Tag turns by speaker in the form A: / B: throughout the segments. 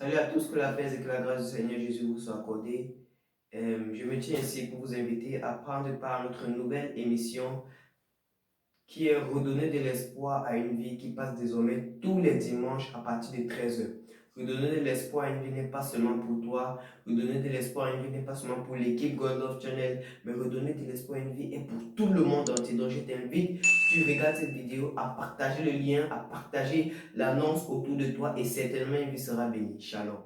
A: Salut à tous, que la paix et que la grâce du Seigneur Jésus vous soient accordées. Je me tiens ici pour vous inviter à prendre part à notre nouvelle émission qui est redonner de l'espoir à une vie qui passe désormais tous les dimanches à partir de 13h. Redonner de l'espoir à une vie n'est pas seulement pour toi, redonner de l'espoir à une vie n'est pas seulement pour l'équipe God Love Channel, mais redonner de l'espoir à une vie est pour tout le monde entier. Donc je t'invite, si tu regardes cette vidéo, à partager le lien, à partager l'annonce autour de toi et certainement une vie sera bénie. Shalom.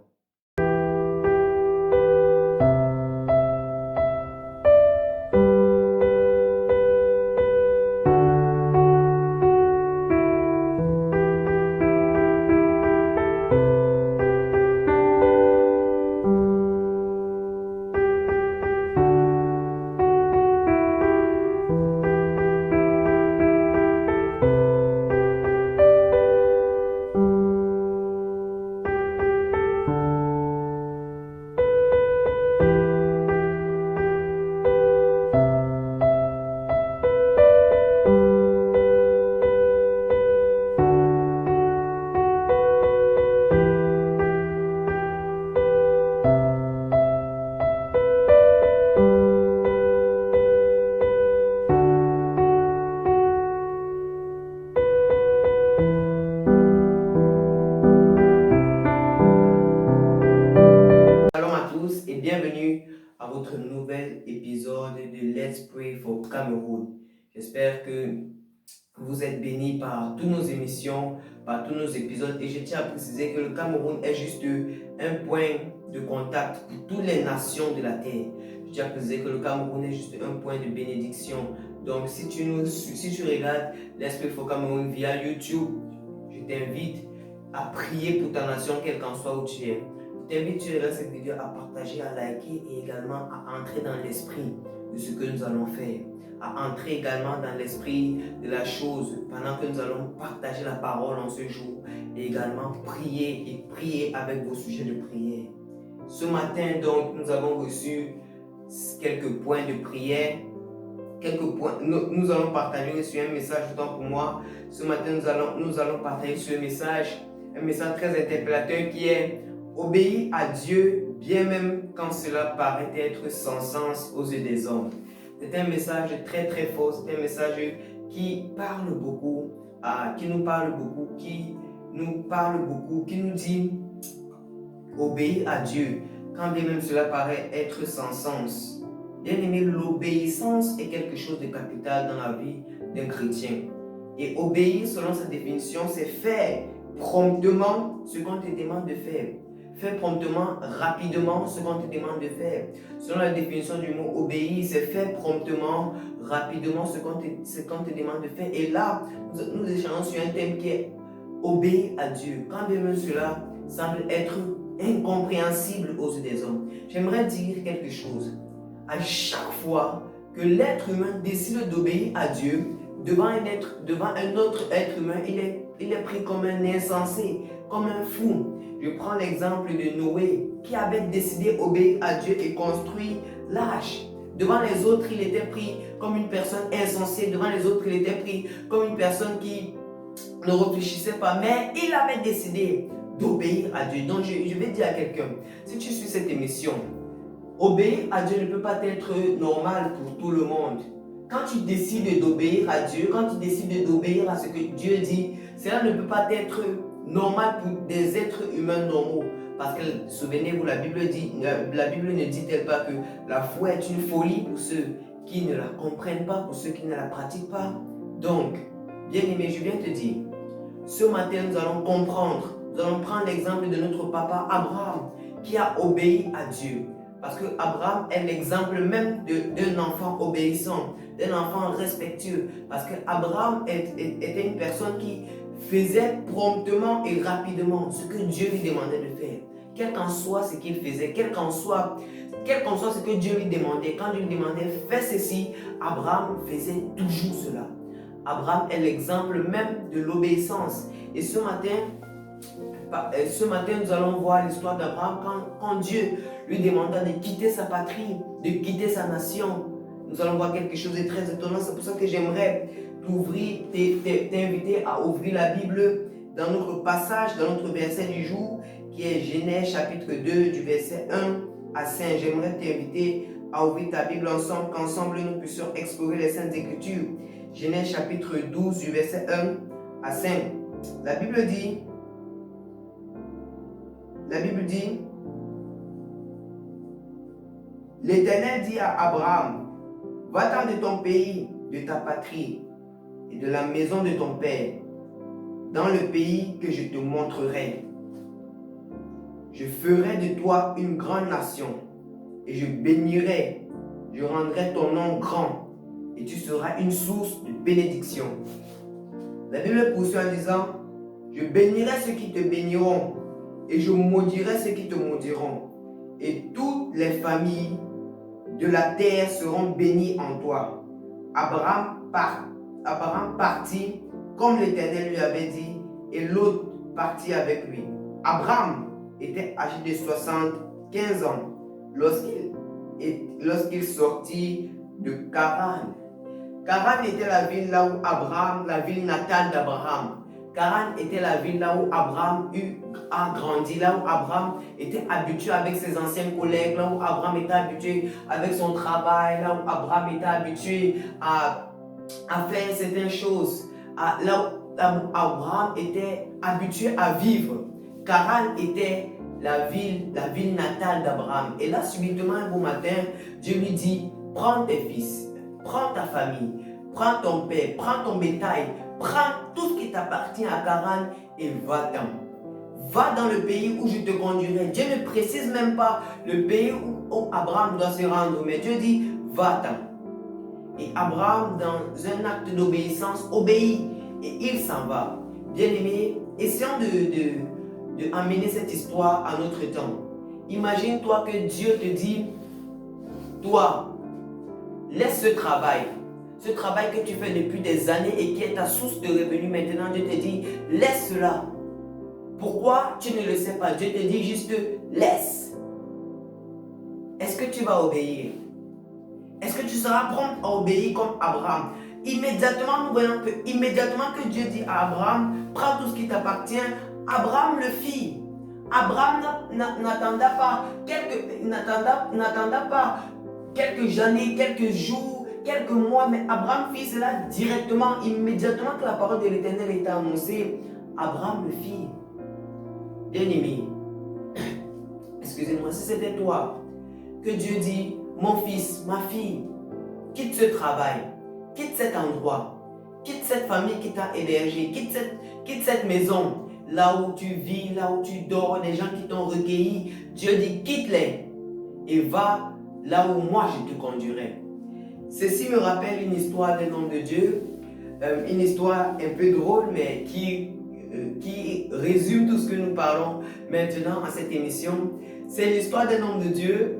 A: Shalom à tous et bienvenue à votre nouvel épisode de Let's Pray for Cameroun. J'espère que vous êtes bénis par toutes nos émissions, par tous nos épisodes et je tiens à préciser que le Cameroun est juste un point de contact pour toutes les nations de la terre. Je tiens à préciser que le Cameroun est juste un point de bénédiction. Donc si tu regardes Let's Pray for Cameroun via YouTube, je t'invite à prier pour ta nation, quel qu'en soit où tu es. Je t'invite, tu regardes cette vidéo, à partager, à liker et également à entrer dans l'esprit de ce que nous allons faire. À entrer également dans l'esprit de la chose pendant que nous allons partager la parole en ce jour et également prier avec vos sujets de prière. Ce matin, donc, nous avons reçu quelques points de prière. Nous allons partager sur un message autant pour moi. Ce matin, nous allons partager sur un message très interpellateur qui est obéir à Dieu, bien même quand cela paraît être sans sens aux yeux des hommes. C'est un message très très fort, c'est un message qui parle beaucoup, qui nous parle beaucoup, qui nous dit obéir à Dieu, quand bien même cela paraît être sans sens. Bien aimé, l'obéissance est quelque chose de capital dans la vie d'un chrétien. Et obéir, selon sa définition, c'est faire promptement ce qu'on te demande de faire. Faire promptement, rapidement ce qu'on te demande de faire. Selon la définition du mot obéir, c'est faire promptement, rapidement ce qu'on te demande de faire. Et là, nous échangeons sur un thème qui est obéir à Dieu. Quand bien même cela semble être incompréhensible aux yeux des hommes. J'aimerais dire quelque chose. À chaque fois que l'être humain décide d'obéir à Dieu, devant un autre être humain, il est pris comme un insensé, comme un fou. Je prends l'exemple de Noé, qui avait décidé d'obéir à Dieu et construire l'arche. Devant les autres, il était pris comme une personne insensée. Devant les autres, il était pris comme une personne qui ne réfléchissait pas. Mais il avait décidé d'obéir à Dieu. Donc je vais dire à quelqu'un, si tu suis cette émission, obéir à Dieu ne peut pas être normal pour tout le monde. Quand tu décides d'obéir à Dieu, quand tu décides d'obéir à ce que Dieu dit, cela ne peut pas être normal pour des êtres humains normaux. Parce que, souvenez-vous, la Bible ne dit-elle pas que la foi est une folie pour ceux qui ne la comprennent pas, pour ceux qui ne la pratiquent pas. Donc, bien aimé, je viens te dire, ce matin nous allons comprendre, nous allons prendre l'exemple de notre papa Abraham qui a obéi à Dieu. Parce que Abraham est l'exemple même d'un enfant obéissant, d'un enfant respectueux. Parce que Abraham était une personne qui faisait promptement et rapidement ce que Dieu lui demandait de faire. Quel qu'en soit ce qu'il faisait, quel qu'en soit ce que Dieu lui demandait, quand Dieu lui demandait fais ceci, Abraham faisait toujours cela. Abraham est l'exemple même de l'obéissance. Et ce matin, nous allons voir l'histoire d'Abraham quand Dieu lui demanda de quitter sa patrie, de quitter sa nation. Nous allons voir quelque chose de très étonnant. C'est pour ça que j'aimerais t'inviter à ouvrir la Bible dans notre passage, dans notre verset du jour. qui est Genèse chapitre 2 du verset 1 à 5. J'aimerais t'inviter à ouvrir ta Bible ensemble, qu'ensemble nous puissions explorer les Saintes Écritures. Genèse chapitre 12 du verset 1 à 5. La Bible dit, l'Éternel dit à Abraham, va-t'en de ton pays, de ta patrie et de la maison de ton père, dans le pays que je te montrerai. Je ferai de toi une grande nation et je bénirai, je rendrai ton nom grand et tu seras une source de bénédiction. La Bible poursuit en disant, je bénirai ceux qui te béniront et je maudirai ceux qui te maudiront. Et toutes les familles de la terre seront bénies en toi. Abraham partit comme l'Éternel lui avait dit et l'autre partit avec lui. Abraham était âgé de 75 ans lorsqu'il sortit de Charan. Charan était la ville là où Abraham, la ville natale d'Abraham. Charan était la ville là où Abraham a grandi, là où Abraham était habitué avec ses anciens collègues, là où Abraham était habitué avec son travail, là où Abraham était habitué à faire certaines choses, là où Abraham était habitué à vivre. Charan était la ville natale d'Abraham. Et là, subitement, un beau matin, Dieu lui dit, prends tes fils, prends ta famille, prends ton père, prends ton bétail, prends tout ce qui t'appartient à Charan et va-t'en. Va dans le pays où je te conduirai. Dieu ne précise même pas le pays où Abraham doit se rendre, mais Dieu dit, va-t'en. Et Abraham, dans un acte d'obéissance, obéit et il s'en va. Bien-aimé, essayons de amener cette histoire à notre temps. Imagine-toi que Dieu te dit, toi, laisse ce travail que tu fais depuis des années et qui est ta source de revenus maintenant. Dieu te dit, laisse cela. Pourquoi tu ne le sais pas? Dieu te dit juste, laisse. Est-ce que tu vas obéir? Est-ce que tu seras prompt à obéir comme Abraham? Immédiatement, nous voyons que que Dieu dit à Abraham, prends tout ce qui t'appartient. Abraham le fit. Abraham n'attenda pas quelques années, quelques jours, quelques mois, mais Abraham fit cela directement, immédiatement que la parole de l'Éternel était annoncée. Abraham le fit. Bien-aimé, excusez-moi, si c'était toi, que Dieu dit, mon fils, ma fille, quitte ce travail, quitte cet endroit, quitte cette famille qui t'a hébergé, quitte cette maison, là où tu vis, là où tu dors, les gens qui t'ont recueilli, Dieu dit, quitte-les et va là où moi je te conduirai. Ceci me rappelle une histoire d'un homme de Dieu, une histoire un peu drôle, mais qui résume tout ce que nous parlons maintenant à cette émission. C'est l'histoire d'un homme de Dieu,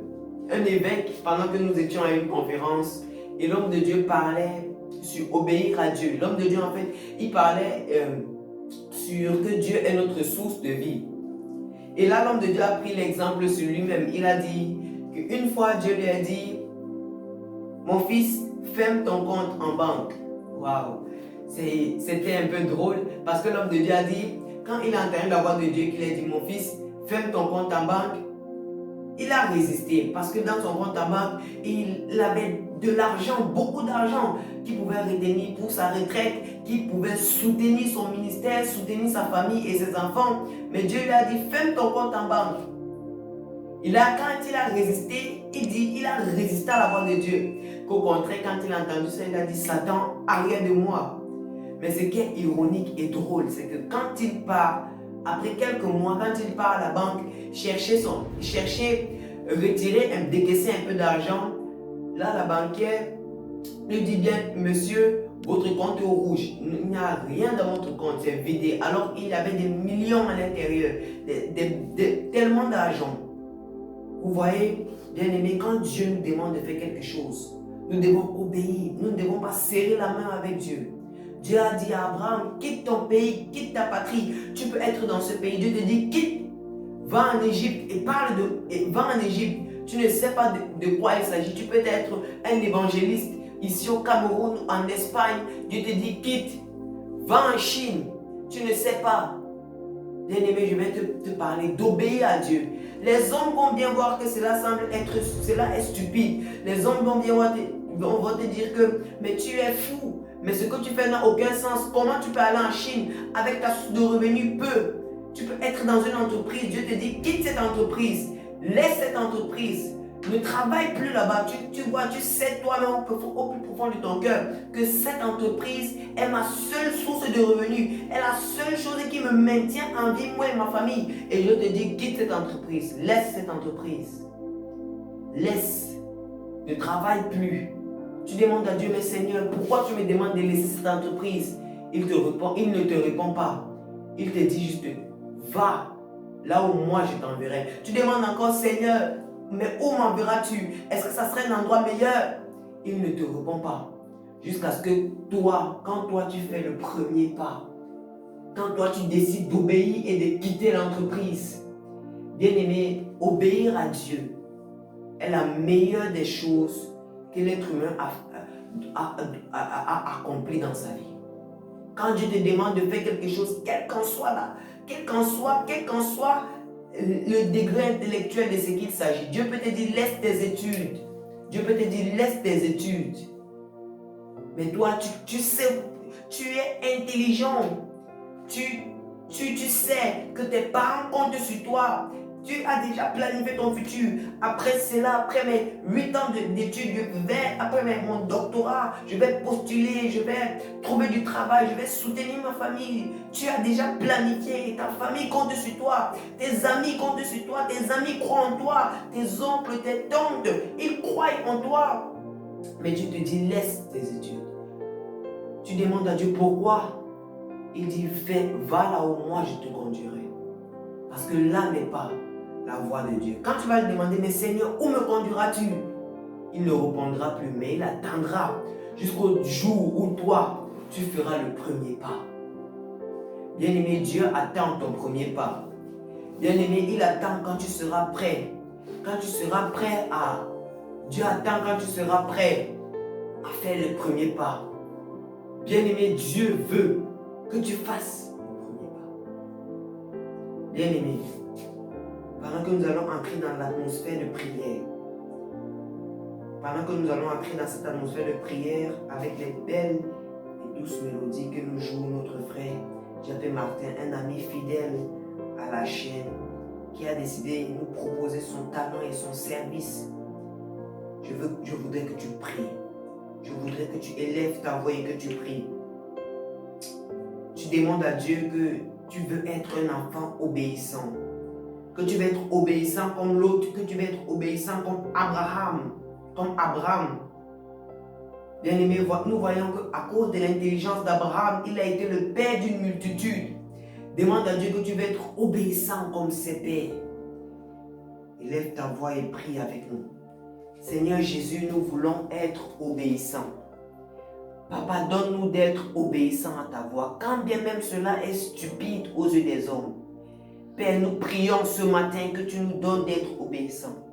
A: un évêque, pendant que nous étions à une conférence, et l'homme de Dieu parlait sur obéir à Dieu. L'homme de Dieu, en fait, il parlait sur que Dieu est notre source de vie. Et là, l'homme de Dieu a pris l'exemple sur lui-même. Il a dit qu'une fois, Dieu lui a dit, mon fils, ferme ton compte en banque. Waouh! C'était un peu drôle parce que l'homme de Dieu a dit, quand il a entendu la voix de Dieu qu'il a dit, mon fils, ferme ton compte en banque, il a résisté parce que dans son compte en banque, il avait de l'argent, beaucoup d'argent qu'il pouvait retenir pour sa retraite, qui pouvait soutenir son ministère, soutenir sa famille et ses enfants. Mais Dieu lui a dit, ferme ton compte en banque. Quand il a résisté, il a résisté à la voix de Dieu. Qu'au contraire, quand il a entendu ça, il a dit, Satan, arrière de moi. Mais ce qui est ironique et drôle, c'est que quand il part, après quelques mois, quand il part à la banque, chercher, décaisser un peu d'argent, là, la banquière lui dit bien, monsieur, votre compte est au rouge. Il n'y a rien dans votre compte, c'est vidé. Alors il y avait des millions à l'intérieur, tellement d'argent. Vous voyez, bien aimé, quand Dieu nous demande de faire quelque chose, nous devons obéir. Nous ne devons pas serrer la main avec Dieu. Dieu a dit à Abraham, quitte ton pays, quitte ta patrie. Tu peux être dans ce pays. Dieu te dit, quitte, va en Égypte va en Égypte. Tu ne sais pas de quoi il s'agit. Tu peux être un évangéliste ici au Cameroun, en Espagne. Dieu te dit, quitte, va en Chine. Tu ne sais pas. Bien-aimé, je vais te parler d'obéir à Dieu. Les hommes vont bien voir que cela est stupide. Les hommes vont bien voir, vont te dire que mais tu es fou. Mais ce que tu fais n'a aucun sens. Comment tu peux aller en Chine avec ta source de revenus peu? Tu peux être dans une entreprise. Dieu te dit quitte cette entreprise. Laisse cette entreprise. Ne travaille plus là-bas. Tu vois, tu sais toi-même au plus profond de ton cœur que cette entreprise est ma seule source de revenus. Est la seule chose qui me maintient en vie, moi et ma famille. Et je te dis, quitte cette entreprise. Laisse cette entreprise. Laisse. Ne travaille plus. Tu demandes à Dieu, mais Seigneur, pourquoi tu me demandes de laisser cette entreprise? Il ne te répond pas. Il te dit juste, va là où moi je t'enverrai. Tu demandes encore, Seigneur, mais où m'enverras-tu? Est-ce que ça serait un endroit meilleur? Il ne te répond pas. Jusqu'à ce que toi, quand toi tu fais le premier pas, quand toi tu décides d'obéir et de quitter l'entreprise, bien-aimé, obéir à Dieu est la meilleure des choses que l'être humain a accompli dans sa vie. Quand Dieu te demande de faire quelque chose, quel qu'en soit le degré intellectuel de ce qu'il s'agit. Dieu peut te dire laisse tes études. Dieu peut te dire laisse tes études. Mais toi, tu sais, tu es intelligent. Tu sais que tes parents comptent sur toi. Tu as déjà planifié ton futur. Après cela, après mes 8 ans d'études, après mon doctorat, je vais postuler, je vais trouver du travail, je vais soutenir ma famille. Tu as déjà planifié et ta famille compte sur toi. Tes amis comptent sur toi, tes amis croient en toi, tes oncles, tes tantes, ils croient en toi. Mais Dieu te dit, laisse tes études. Tu demandes à Dieu pourquoi. Il dit, va là où moi je te conduirai. Parce que là n'est pas la voie de Dieu. Quand tu vas lui demander, mais Seigneur, où me conduiras-tu? Il ne répondra plus, mais il attendra jusqu'au jour où toi, tu feras le premier pas. Bien-aimé, Dieu attend ton premier pas. Bien-aimé, il attend quand tu seras prêt. Quand tu seras prêt à... Dieu attend quand tu seras prêt à faire le premier pas. Bien-aimé, Dieu veut que tu fasses le premier pas. Bien-aimé, pendant que nous allons entrer dans l'atmosphère de prière, pendant que nous allons entrer dans cette atmosphère de prière avec les belles et douces mélodies que nous joue notre frère Japé Martin, un ami fidèle à la chaîne, qui a décidé de nous proposer son talent et son service, je voudrais que tu pries. Je voudrais que tu élèves ta voix et que tu pries. Tu demandes à Dieu que tu veux être un enfant obéissant. Que tu veux être obéissant comme l'autre, que tu veux être obéissant comme Abraham. Bien-aimé, nous voyons qu'à cause de l'intelligence d'Abraham, il a été le père d'une multitude. Demande à Dieu que tu veux être obéissant comme ses pères. Élève ta voix et prie avec nous. Seigneur Jésus, nous voulons être obéissants. Papa, donne-nous d'être obéissants à ta voix, quand bien même cela est stupide aux yeux des hommes. Père, nous prions ce matin que tu nous donnes d'être obéissants.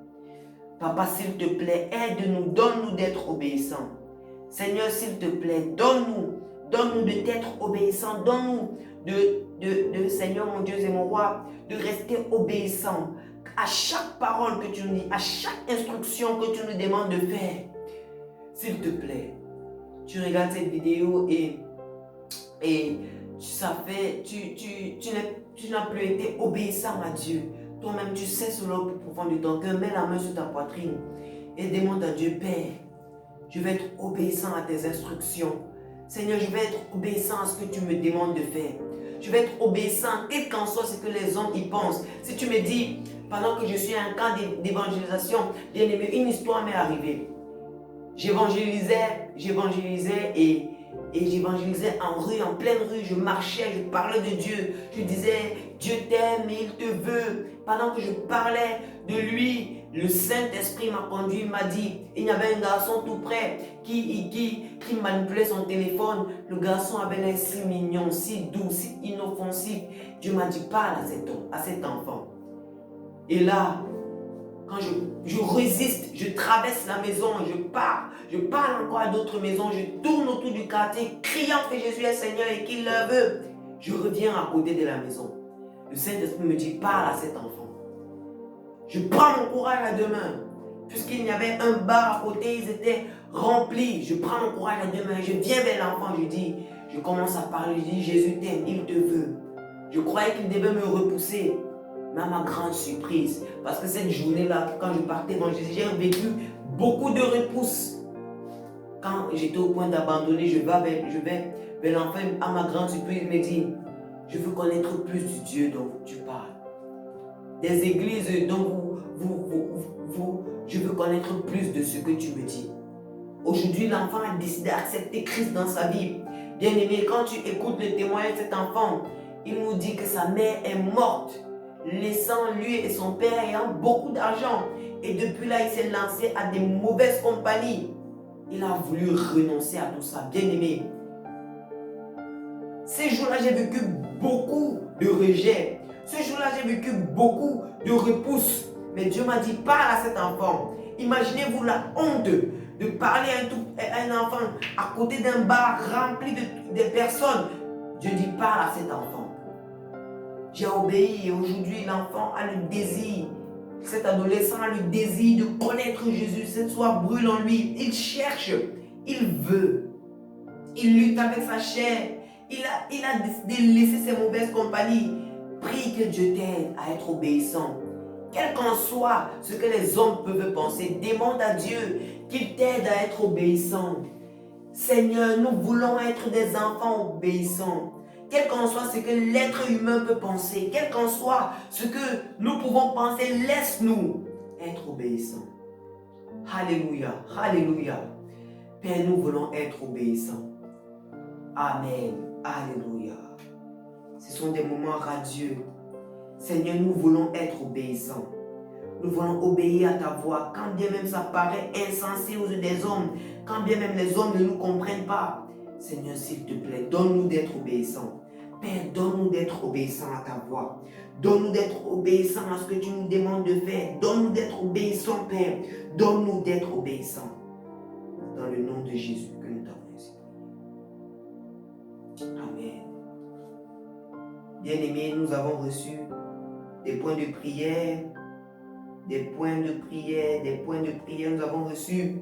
A: Papa, s'il te plaît, aide-nous, donne-nous d'être obéissants. Seigneur, s'il te plaît, donne-nous de t'être obéissants, donne-nous de Seigneur mon Dieu et mon roi, de rester obéissants à chaque parole que tu nous dis, à chaque instruction que tu nous demandes de faire. S'il te plaît, tu regardes cette vidéo et ça fait, tu n'as plus été obéissant à Dieu. Toi-même, tu sais cela au plus profond de ton cœur. Mets la main sur ta poitrine et demande à Dieu, Père, je vais être obéissant à tes instructions. Seigneur, je vais être obéissant à ce que tu me demandes de faire. Je vais être obéissant, quel qu'en soit ce que les hommes y pensent. Si tu me dis, pendant que je suis à un camp d'évangélisation, bien aimé, une histoire m'est arrivée. J'évangélisais et j'évangélisais en rue, en pleine rue. Je marchais, je parlais de Dieu. Je disais, Dieu t'aime et il te veut. Pendant que je parlais de lui, le Saint-Esprit m'a conduit, m'a dit, il y avait un garçon tout près qui manipulait son téléphone. Le garçon avait l'air si mignon, si doux, si inoffensif. Dieu m'a dit, parle à cet enfant. Et là, quand je résiste, je traverse la maison, je parle encore à d'autres maisons, je tourne autour du quartier, criant que Jésus est Seigneur et qu'il le veut. Je reviens à côté de la maison. le Saint-Esprit me dit, parle à cet enfant. Je prends mon courage à deux mains. Puisqu'il y avait un bar à côté, ils étaient remplis. Je prends mon courage à deux mains, je viens vers l'enfant, je commence à parler, je dis, Jésus t'aime, il te veut. Je croyais qu'il devait me repousser. Mais à ma grande surprise, parce que cette journée-là, quand je partais, j'ai vécu beaucoup de repousses. Quand j'étais au point d'abandonner, je vais vers l'enfant. À ma grande surprise, il me dit, je veux connaître plus du Dieu dont tu parles. Des églises dont je veux connaître plus de ce que tu me dis. Aujourd'hui, l'enfant a décidé d'accepter Christ dans sa vie. Bien aimé, quand tu écoutes le témoignage de cet enfant, il nous dit que sa mère est morte, laissant lui et son père ayant beaucoup d'argent. Et depuis là, il s'est lancé à des mauvaises compagnies. Il a voulu renoncer à tout ça. Bien aimé, ces jours-là, j'ai vécu beaucoup de rejets. Ce jour-là, j'ai vécu beaucoup de repousses. Mais Dieu m'a dit, parle à cet enfant. Imaginez-vous la honte de parler à un enfant à côté d'un bar rempli de personnes. Dieu dit, parle à cet enfant. J'ai obéi et aujourd'hui, l'enfant a le désir, cet adolescent a le désir de connaître Jésus. Cette soif brûle en lui. Il cherche, il veut. Il lutte avec sa chair. Il a décidé de laisser ses mauvaises compagnies. Prie que Dieu t'aide à être obéissant. Quel qu'en soit ce que les hommes peuvent penser, demande à Dieu qu'il t'aide à être obéissant. Seigneur, nous voulons être des enfants obéissants. Quel qu'en soit ce que l'être humain peut penser, quel qu'en soit ce que nous pouvons penser, laisse-nous être obéissants. Alléluia, alléluia. Père, nous voulons être obéissants. Amen, alléluia. Ce sont des moments radieux. Seigneur, nous voulons être obéissants. Nous voulons obéir à ta voix, quand bien même ça paraît insensé aux yeux des hommes, quand bien même les hommes ne nous comprennent pas. Seigneur, s'il te plaît, donne-nous d'être obéissants. Père, donne-nous d'être obéissants à ta voix. Donne-nous d'être obéissants à ce que tu nous demandes de faire. Donne-nous d'être obéissants, Père. Donne-nous d'être obéissants. Dans le nom de Jésus que nous t'avons ainsi. Amen. Bien-aimés, nous avons reçu des points de prière. Nous avons reçu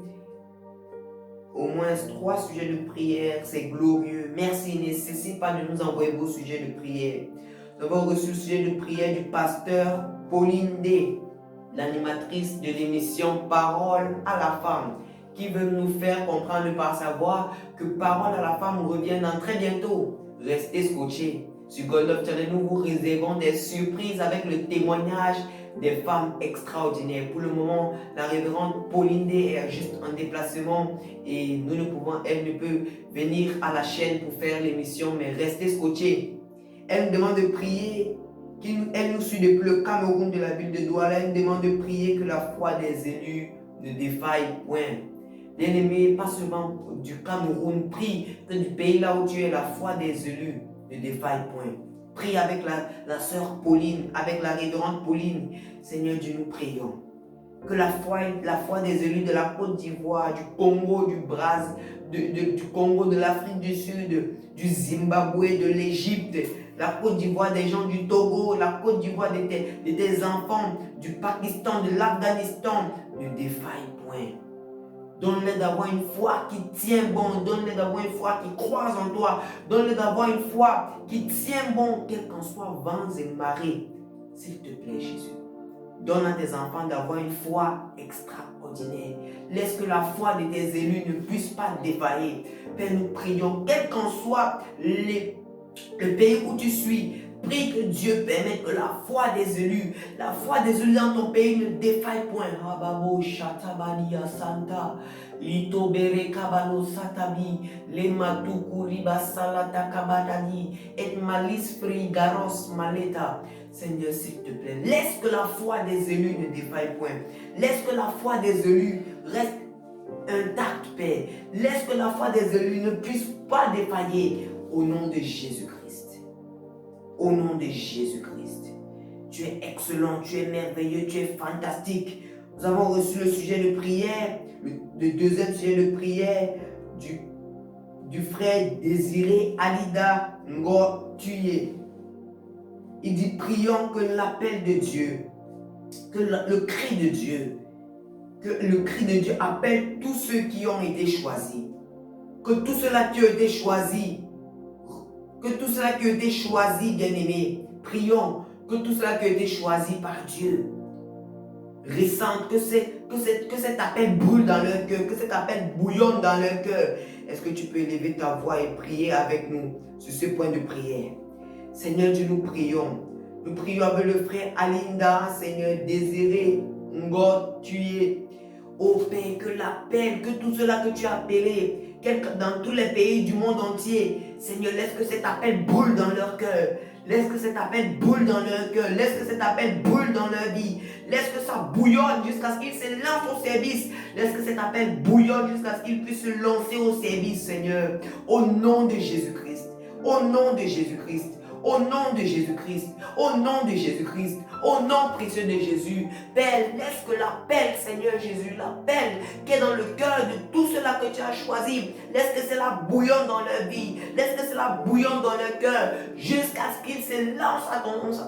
A: au moins 3 sujets de prière. C'est glorieux. Merci. N'essayez pas de nous envoyer vos sujets de prière. Nous avons reçu le sujet de prière du pasteur Pauline D, l'animatrice de l'émission Parole à la femme, qui veut nous faire comprendre par sa voix que Parole à la femme revient dans très bientôt. Restez scotchés. Sur God Love Channel, nous vous réservons des surprises avec le témoignage des femmes extraordinaires. Pour le moment, la révérende Pauline D est juste en déplacement et elle ne peut venir à la chaîne pour faire l'émission, mais restez scotchés. Elle nous demande de prier, elle nous suit depuis le Cameroun de la ville de Douala. Elle nous demande de prier que la foi des élus ne défaille point. Bien-aimé, pas seulement du Cameroun, prie que du pays là où tu es, la foi des élus ne défaille point. Prie avec la sœur Pauline, avec la révérende Pauline. Seigneur Dieu, nous prions. Que la foi des élus de la Côte d'Ivoire, du Congo, du Congo, de l'Afrique du Sud, du Zimbabwe, de l'Égypte, la Côte d'Ivoire des gens du Togo, la Côte d'Ivoire de tes enfants, du Pakistan, de l'Afghanistan, ne défaille point. Donne-les d'avoir une foi qui tient bon. Donne-les d'avoir une foi qui croise en toi. Donne-les d'avoir une foi qui tient bon, quels qu'en soient vents et marées. S'il te plaît, Jésus. Donne à tes enfants d'avoir une foi extraordinaire. Laisse que la foi de tes élus ne puisse pas défaillir. Père, nous prions, quel qu'en soit le pays où tu suis, prie que Dieu permette que la foi des élus dans ton pays ne défaille point. Rababo shatabania santa, litobere kabalo satabi, le matukuri basalata kabatani, et malis frigaros maleta. Seigneur, s'il te plaît, laisse que la foi des élus ne défaille point. Laisse que la foi des élus reste intacte, Père. Laisse que la foi des élus ne puisse pas défailler. Au nom de Jésus-Christ. Au nom de Jésus-Christ. Tu es excellent, tu es merveilleux, tu es fantastique. Nous avons reçu le sujet de prière, le deuxième sujet de prière du frère Désiré Alida Ngo Tuye. Il dit, prions que l'appel de Dieu, que le cri de Dieu, que le cri de Dieu appelle tous ceux qui ont été choisis. Que tous ceux-là qui ont été choisis, bien-aimés, prions que tous ceux-là qui ont été choisis par Dieu ressentent que cet appel brûle dans leur cœur, que cet appel bouillonne dans leur cœur. Est-ce que tu peux élever ta voix et prier avec nous sur ce point de prière? Seigneur Dieu, nous prions. Nous prions avec le frère Alinda, Seigneur, Désiré, God, tu es. Ô Père, que l'appel, que tout cela que tu as appelé, dans tous les pays du monde entier, Seigneur, laisse que cet appel brûle dans leur cœur. Laisse que cet appel brûle dans leur cœur. Laisse que cet appel brûle dans leur vie. Laisse que ça bouillonne jusqu'à ce qu'ils se lancent au service. Laisse que cet appel bouillonne jusqu'à ce qu'ils puissent se lancer au service, Seigneur. Au nom de Jésus-Christ. Au nom de Jésus-Christ. Au nom de Jésus-Christ, au nom de Jésus-Christ, au nom précieux de Jésus. Père, laisse que l'appel, Seigneur Jésus, l'appel qui est dans le cœur de tout cela que tu as choisi, laisse que cela bouillonne dans leur vie, laisse que cela bouillonne dans leur cœur, jusqu'à ce qu'ils se lancent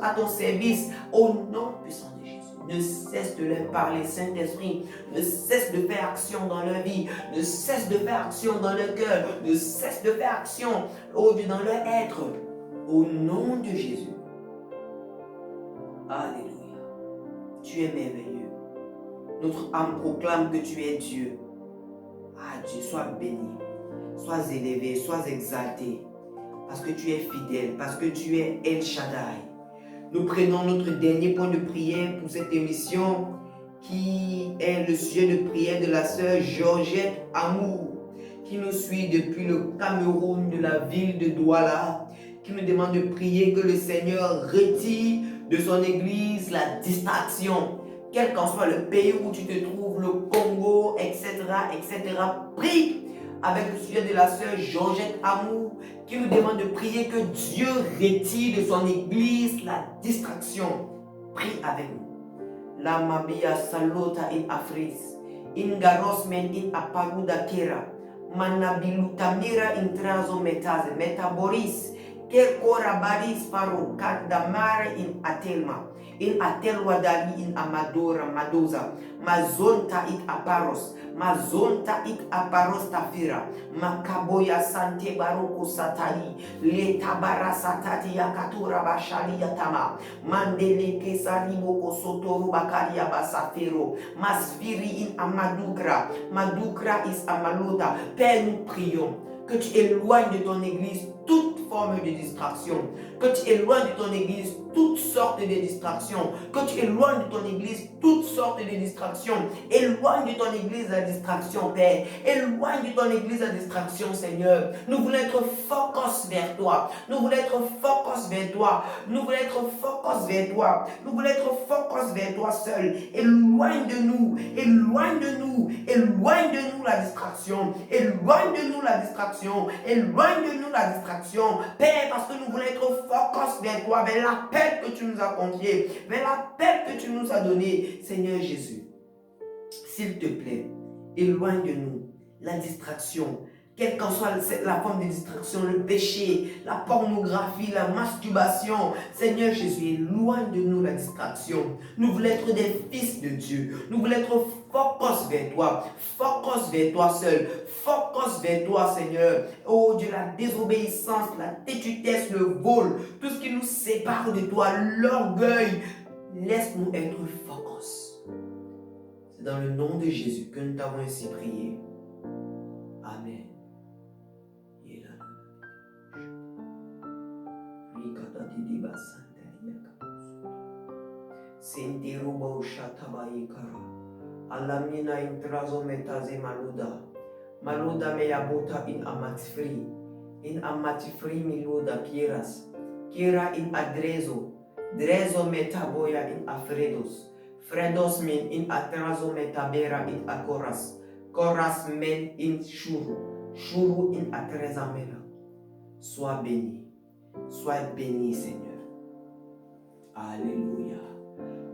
A: à ton service, au nom puissant de Jésus. Ne cesse de leur parler, Saint-Esprit. Ne cesse de faire action dans leur vie. Ne cesse de faire action dans leur cœur. Ne cesse de faire action, oh Dieu, dans leur être. Au nom de Jésus. Alléluia. Tu es merveilleux. Notre âme proclame que tu es Dieu. Ah Dieu, sois béni. Sois élevé, sois exalté. Parce que tu es fidèle. Parce que tu es El Shaddai. Nous prenons notre dernier point de prière pour cette émission qui est le sujet de prière de la sœur Georgette Amour qui nous suit depuis le Cameroun de la ville de Douala, qui nous demande de prier que le Seigneur retire de son église la distraction. Quel qu'en soit le pays où tu te trouves, le Congo, etc., etc. Prie avec le sujet de la sœur Georgette Amour, qui nous demande de prier que Dieu retire de son église la distraction. Prie avec nous. La mabia salota in afris, in garosmen in aparuda kera, manabilutamira in trazo metaze, metaboris, que corabaris paro kadamara in atelma, in atelwadali in amadora madoza, mazonta it aparos, mazonta it aparos tafira, makaboya sante baroko satali, le tabara satati yakatura bashali yatama, mandele kesaribo kosotoru bakaria basafero, masfiri in amadukra, madukra is amaluda. Père, nous prions que tu éloignes de ton église toute forme de distraction, que tu éloignes de ton église toutes sortes de distractions, que tu éloignes de ton église toutes sortes de distractions. Éloigne de ton église la distraction, Père. Éloigne de ton église la distraction, Seigneur. Nous voulons être focus vers toi. Nous voulons être focus vers toi. Nous voulons être focus vers toi. Nous voulons être focus vers toi seul. Éloigne de nous. Éloigne de nous. Éloigne de nous la distraction. Éloigne de nous la distraction. Éloigne de nous la distraction. Père, parce que nous voulons être focus vers toi, vers l'appel que tu nous as confié, vers l'appel que tu nous as donné. Seigneur Jésus, s'il te plaît, éloigne de nous la distraction, quelle qu'en soit la forme de distraction, le péché, la pornographie, la masturbation. Seigneur Jésus, éloigne de nous la distraction. Nous voulons être des fils de Dieu. Nous voulons être focus vers toi seul, focus vers toi, Seigneur. Oh Dieu, la désobéissance, la tétutesse, le vol, tout ce qui nous sépare de toi, l'orgueil, laisse-nous être focus. C'est dans le nom de Jésus que nous t'avons ainsi prié. Amen. Sentirubo shatabaikara. Alamina intrazo metaze maluda. Maluda meyabota in amatifri. In amatifri miluda kieras. Kira in adrezo. Drezo metaboya in afredos. Fredos men in atrazo metabera in akoras. Koras men in shuru. Shuru in atrezamela. Sois béni. Sois béni, Seigneur. Alléluia.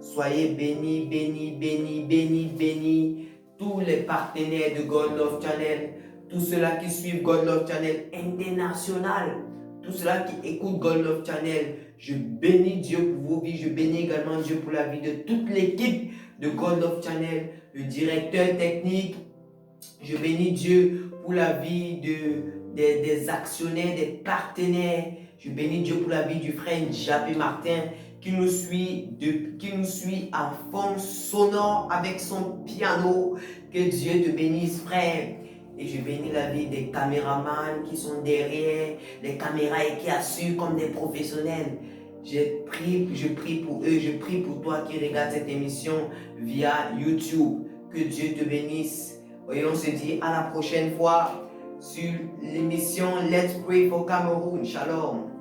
A: Soyez bénis, bénis, bénis, bénis, bénis. Tous les partenaires de God Love Channel, tous ceux-là qui suivent God Love Channel International, tous ceux-là qui écoutent God Love Channel, Je bénis Dieu pour vos vies. Je bénis également Dieu pour la vie de toute l'équipe de God Love Channel, le directeur technique. Je bénis Dieu pour la vie des actionnaires, des partenaires. Je bénis Dieu pour la vie du frère Japé Martin qui nous suit en fond sonore avec son piano. Que Dieu te bénisse, frère. Et je bénis la vie des caméramans qui sont derrière les caméras et qui assurent comme des professionnels. Je prie pour eux, je prie pour toi qui regarde cette émission via YouTube. Que Dieu te bénisse. Et on se dit à la prochaine fois sur l'émission Let's Pray for Cameroun. Shalom.